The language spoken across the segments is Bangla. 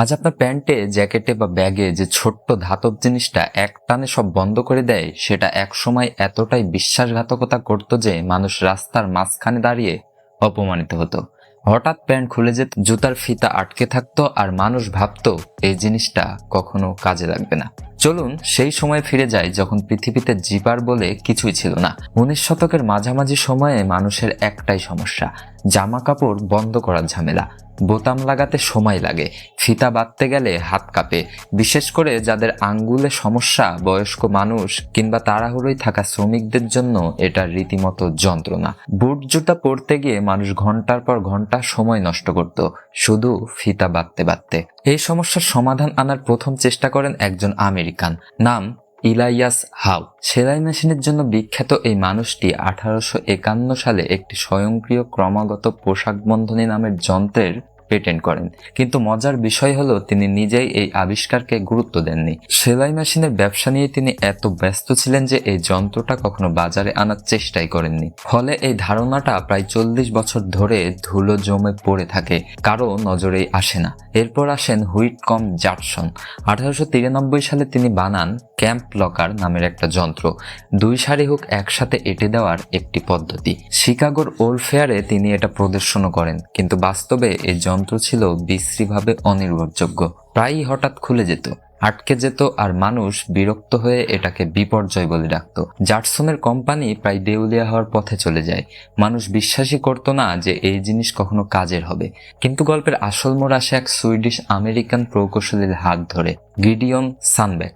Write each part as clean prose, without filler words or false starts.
আজ আপনার প্যান্টে, জ্যাকেটে বা ব্যাগে যে ছোট্ট ধাতব জিনিসটা একটানে সব বন্ধ করে দেয়, সেটা একসময় এতটাই বিশ্বাসঘাতকতা করত যে মানুষ রাস্তার মাঝখানে দাঁড়িয়ে অপমানিত হতো। হঠাৎ প্যান্ট খুলে যেত, জুতার ফিতা আটকে থাকতো, আর মানুষ ভাবতো এই জিনিসটা কখনো কাজে লাগবে না। চলুন সেই সময় ফিরে যাই যখন পৃথিবীতে জিপার বলে কিছুই ছিল না। 19 শতকের মাঝামাঝি সময়ে মানুষের একটাই সমস্যা, জামা কাপড় বন্ধ করার ঝামেলা। বোতাম লাগাতে সময় লাগে, ফিতা বাঁধতে গেলে হাত কাঁপে, বিশেষ করে যাদের আঙ্গুলে সমস্যা, বয়স্ক মানুষ কিংবা তাড়াহুড়োয় থাকা শ্রমিকদের জন্য এটা রীতিমতো যন্ত্রণা। বুট জুতা পরতে গিয়ে মানুষ ঘন্টার পর ঘন্টা সময় নষ্ট করত শুধু ফিতা বাঁধতে বাঁধতে। এই সমস্যার সমাধান আনার প্রথম চেষ্টা করেন একজন আমেরিকান, নাম ইলাইয়াস হাউ। সেলাই মেশিনের জন্য বিখ্যাত এই মানুষটি 1851 সালে একটি স্বয়ংক্রিয় ক্রমাগত পোশাক বন্ধনী নামের যন্ত্রের পেটেন্ট করেন। কিন্তু মজার বিষয় হলো তিনি নিজেই এই আবিষ্কারকে গুরুত্ব দেননি। সেলাই মেশিনের ব্যবসা নিয়ে তিনি এত ব্যস্ত ছিলেন যে এই যন্ত্রটা কখনো বাজারে আনার চেষ্টাই করেননি। ফলে এই ধারণাটা প্রায় 40 বছর ধরে ধুলো জমে পড়ে থাকে, কারো নজরেই আসে না। এরপর আসেন হুইটকম্ব জার্টসন। 1893 সালে তিনি বানান ক্যাম্প লকার নামের একটা যন্ত্র, 2 সারি হুক একসাথে এঁটে দেওয়ার একটি পদ্ধতি। শিকাগোর ওল্ড ফেয়ারে তিনি এটা প্রদর্শনও করেন, কিন্তু বাস্তবে এই যন্ত্র ছিল বিশ্রীভাবে অনির্ভরযোগ্য। প্রায়ই হঠাৎ খুলে যেত, আটকে যেত, আর মানুষ বিরক্ত হয়ে এটাকে বিপর্যয় বলে ডাকত। জার্টসনের কোম্পানি প্রায় দেউলিয়া হওয়ার পথে চলে যায়। মানুষ বিশ্বাসই করতো না যে এই জিনিস কখনো কাজের হবে। কিন্তু গল্পের আসল মোড় আসে এক সুইডিশ আমেরিকান প্রকৌশলীর হাত ধরে, গিডিয়ন সানবেক।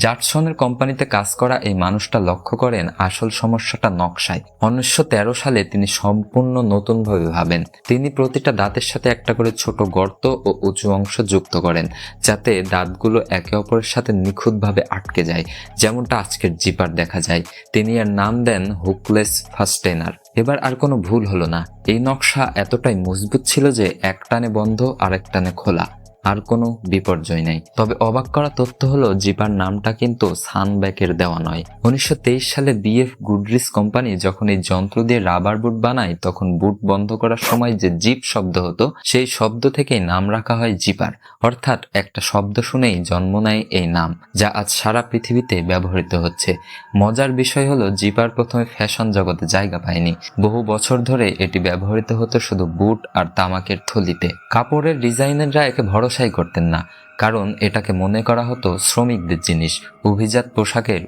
জার্টসনের কোম্পানিতে কাজ করা এই মানুষটা লক্ষ্য করেন আসল সমস্যাটা নকশায়। 1913 সালে তিনি সম্পূর্ণ নতুনভাবে ভাবেন। তিনি প্রতিটা দাঁতের সাথে একটা করে ছোট গর্ত ও উঁচু অংশ যুক্ত করেন, যাতে দাঁতগুলো একে অপরের সাথে নিখুঁতভাবে আটকে যায়, যেমনটা আজকের জিপার দেখা যায়। তিনি এর নাম দেন হুকলেস ফাস্টেনার। এবার আর কোনো ভুল হলো না। এই নকশা এতটাই মজবুত ছিল যে এক টানে বন্ধ, আর এক টানে খোলা, আর কোনো বিপর্যয় নেই। তবে অবাক করা তথ্য হলো জিপার নামটা কিন্তু সানব্যাকের দেওয়া নয়। 1923 সালে বিএফ গুডরিচ কোম্পানি যখন এই যন্ত্র দিয়ে রাবার বুট বানায়, তখন বুট বন্ধ করার সময় যে জিপ শব্দ হতো, সেই শব্দ থেকেই নাম রাখা হয় জিপার। অর্থাৎ একটা শব্দ শুনেই জন্ম নেয় এই নাম, যা আজ সারা পৃথিবীতে ব্যবহৃত হচ্ছে। মজার বিষয় হলো জিপার প্রথমে ফ্যাশন জগতে জায়গা পায়নি। বহু বছর ধরে এটি ব্যবহৃত হতো শুধু বুট আর তামাকের থলিতে। কাপড়ের ডিজাইনাররা একে ভরসাই করতেন না, কারণ এটাকে মনে করা হতো শ্রমিকদের জিনিস, অভিজাত পোশাকের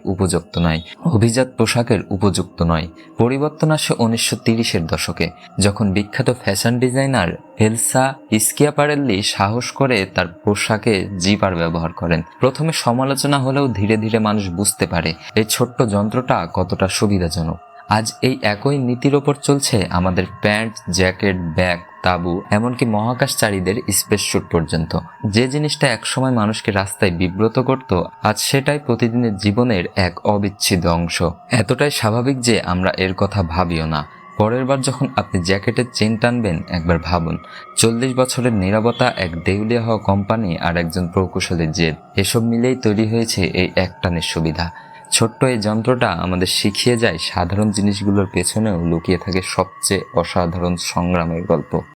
উপযুক্ত নয়। পরিবর্তন আসে 1930-এর দশকে, যখন বিখ্যাত ফ্যাশন ডিজাইনার এলসা স্কিয়াপারেল্লি সাহস করে তার পোশাকে জিপার ব্যবহার করেন। প্রথমে সমালোচনা হলেও ধীরে ধীরে মানুষ বুঝতে পারে এই ছোট্ট যন্ত্রটা কতটা সুবিধাজনক। আজ এই একই নীতির ওপর চলছে আমাদের প্যান্ট, জ্যাকেট, ব্যাগ, তাঁবু, এমনকি মহাকাশচারীদের স্পেস শুট পর্যন্ত। যে জিনিসটা একসময় মানুষকে রাস্তায় বিব্রত করত, আজ সেটাই প্রতিদিনের জীবনের এক অবিচ্ছেদ্য অংশ। এতটাই স্বাভাবিক যে আমরা এর কথা ভাবিও না। পরের বার যখন আপনি জ্যাকেটের চেন টানবেন, একবার ভাবুন 40 বছরের নীরবতা, এক দেউলিয়া হওয়া কোম্পানি, আর একজন প্রকৌশলীর জেদ, এসব মিলেই তৈরি হয়েছে এই একটানের সুবিধা। ছোট্ট এই যন্ত্রটা আমাদের শিখিয়ে যায় সাধারণ জিনিসগুলোর পেছনেও লুকিয়ে থাকে সবচেয়ে অসাধারণ সংগ্রামের গল্প।